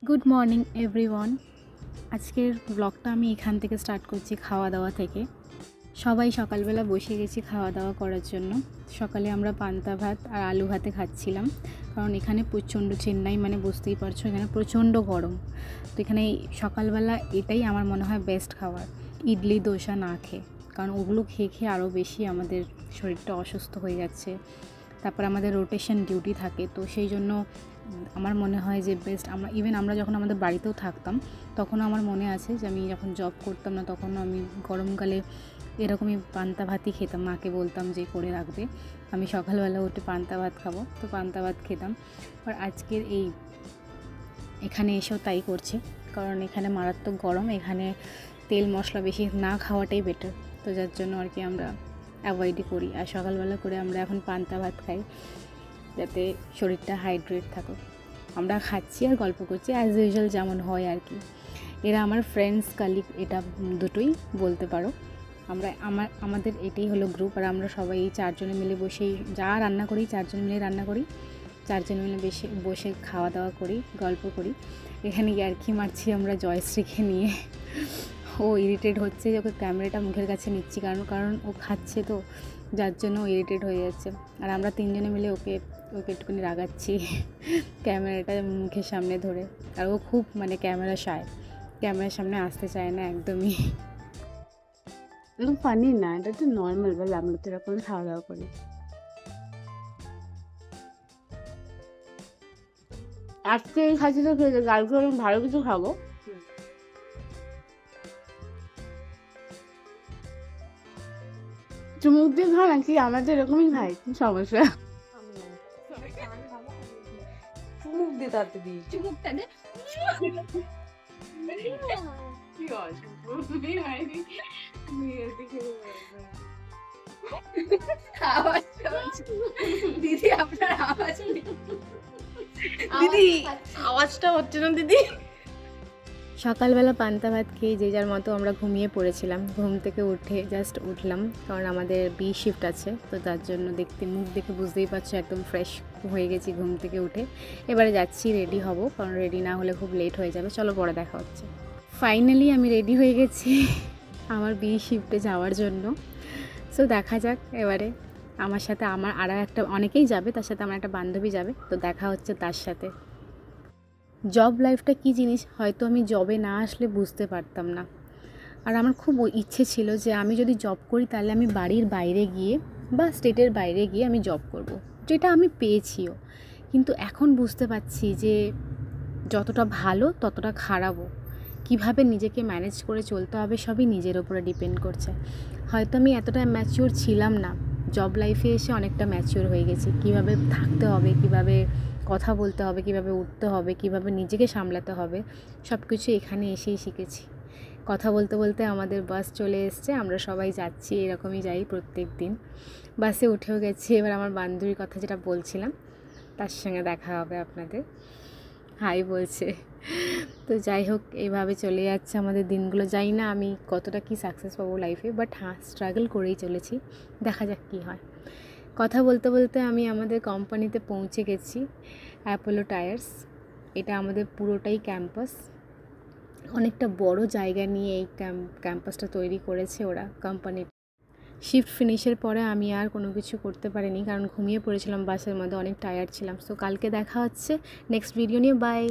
Good morning everyone. আজকের ব্লগটা আমি এখান থেকে স্টার্ট করছি, খাওয়া দাওয়া থেকে। সবাই সকালবেলা বসে গেছি খাওয়া দাওয়া করার জন্য। সকালে আমরা পান্তা ভাত আর আলু ভাতে খাচ্ছিলাম, কারণ এখানে প্রচণ্ড, চেন্নাই মানে বুঝতেই পারছো, এখানে প্রচণ্ড গরম। তো এখানে সকালবেলা এটাই আমার মনে হয় বেস্ট খাবার, ইডলি দোসা না খেয়ে, কারণ ওগুলো খেয়ে খেয়ে আরও বেশি আমাদের শরীরটা অসুস্থ হয়ে যাচ্ছে। তারপর আমাদের রোটেশন ডিউটি থাকে, তো সেই জন্য আমার মনে হয় যে বেস্ট। আমরা যখন আমাদের বাড়িতেও থাকতাম, তখনও আমার মনে আছে যে আমি যখন জব করতাম না, তখনও আমি গরমকালে এরকমই পান্তা ভাতই খেতাম। মাকে বলতাম যে করে রাখবে, আমি সকালবেলা উঠে পান্তা ভাত খাবো, তো পান্তা ভাত খেতাম। আর আজকের এখানে এসেও তাই করছি, কারণ এখানে মারাত্মক গরম, এখানে তেল মশলা বেশি না খাওয়াটাই বেটার। তো যার জন্য আর কি আমরা অ্যাভয়েডই করি। আর সকালবেলা করে আমরা এখন পান্তা ভাত খাই, যাতে শরীরটা হাইড্রেট থাকুক। আমরা খাচ্ছি আর গল্প করছি অ্যাজ ইউজুয়াল, যেমন হয় আর কি। এরা আমার ফ্রেন্ডস, কালিগ, এটা দুটোই বলতে পারো। আমাদের এটাই হলো গ্রুপ। আর আমরা সবাই চারজনে মিলে বসেই যা রান্না করি, চারজনে মিলে রান্না করি, চারজনে মিলে বসে খাওয়া দাওয়া করি, গল্প করি। এখানে ইয়ার্কি মারছি আমরা জয়শ্রীকে নিয়ে। ও ইরিটেট হচ্ছে যে ওকে ক্যামেরাটা মুখের কাছে নিচ্ছি, কারণ ও খাচ্ছে, তো যার জন্য ও ইরিটেট হয়ে যাচ্ছে। আর আমরা তিনজনে মিলে ওকে একটুখানি রাগাচ্ছি ক্যামেরাটা মুখের সামনে ধরে। আর ও খুব মানে ক্যামেরার সামনে আসতে চায় না একদমই। একদম ফানি না, এটা তো নর্মাল, বলে আমরা তো এরকম খাওয়া দাওয়া করি। আজকে এই খাচ্ছি তো খেয়ে, কালকে আমি ভালো কিছু খাবো। চুমুক দিয়ে খাও নাকি? আমাদের এরকমই খাই, কি সমস্যা? চুমুক দিয়ে তাতে দিই। চুমুকটা দে। দিদি আপনার আওয়াজ দিদি আওয়াজটা হচ্ছে না দিদি। সকালবেলা পান্তা ভাত খেয়ে যে যার মতো আমরা ঘুমিয়ে পড়েছিলাম। ঘুম থেকে উঠে জাস্ট উঠলাম, কারণ আমাদের বি শিফট আছে, তো তার জন্য মুখ দেখে বুঝতেই পারছো একদম ফ্রেশ হয়ে গেছি ঘুম থেকে উঠে। এবারে যাচ্ছি, রেডি হব, কারণ রেডি না হলে খুব লেট হয়ে যাবে। চলো পরে দেখা হচ্ছে। ফাইনালি আমি রেডি হয়ে গেছি আমার বি শিফটে যাওয়ার জন্য। সো দেখা যাক এবারে। আমার সাথে আরও অনেকেই যাবে, তার সাথে আমার একটা বান্ধবী যাবে, তো দেখা হচ্ছে তার সাথে। জব লাইফটা কী জিনিস হয়তো আমি জবে না আসলে বুঝতে পারতাম না। আর আমার খুব ইচ্ছে ছিল যে আমি যদি জব করি তাহলে আমি বাড়ির বাইরে গিয়ে বা স্টেটের বাইরে গিয়ে আমি জব করব, যেটা আমি পেয়েছিও। কিন্তু এখন বুঝতে পারছি যে যতটা ভালো ততটা খারাপও। কিভাবে নিজেকে ম্যানেজ করে চলতে হবে সবই নিজের ওপরে ডিপেন্ড করছে। হয়তো আমি এতটা ম্যাচিওর ছিলাম না, জব লাইফে এসে অনেকটা ম্যাচিওর হয়ে গেছি। কিভাবে থাকতে হবে, কিভাবে কথা বলতে হবে, কিভাবে উঠতে হবে, কিভাবে নিজেকে সামলাতে হবে, সব কিছু এখানে এসেই শিখেছি। কথা বলতে বলতে আমাদের বাস চলে এসছে, আমরা সবাই যাচ্ছি, এরকমই যাই প্রত্যেক দিন। বাসে উঠেও গেছি। এবার আমার বান্ধবীর কথা যেটা বলছিলাম, তার সঙ্গে দেখা হবে আপনাদের। হাই বলছে। তো যাই হোক, এইভাবে চলে যাচ্ছে আমাদের দিনগুলো। জানি না আমি কতটা কি সাকসেস পাবো লাইফে, বাট হ্যাঁ, স্ট্রাগল করেই চলেছি, দেখা যাক কী হয়। কথা বলতে বলতে আমি আমাদের কোম্পানিতে পৌঁছে গেছি, অ্যাপোলো টায়ার্স। এটা আমাদের পুরোটাই ক্যাম্পাস, অনেকটা বড় জায়গা নিয়ে এই ক্যাম্পাসটা তৈরি করেছে ওরা, কোম্পানি। শিফট ফিনিশের পরে আমি আর কোনো কিছু করতে পারিনি, কারণ ঘুমিয়ে পড়েছিলাম বাসের মধ্যে, অনেক টায়ার্ড ছিলাম। সো কালকে দেখা হচ্ছে নেক্সট ভিডিও নিয়ে। বাই।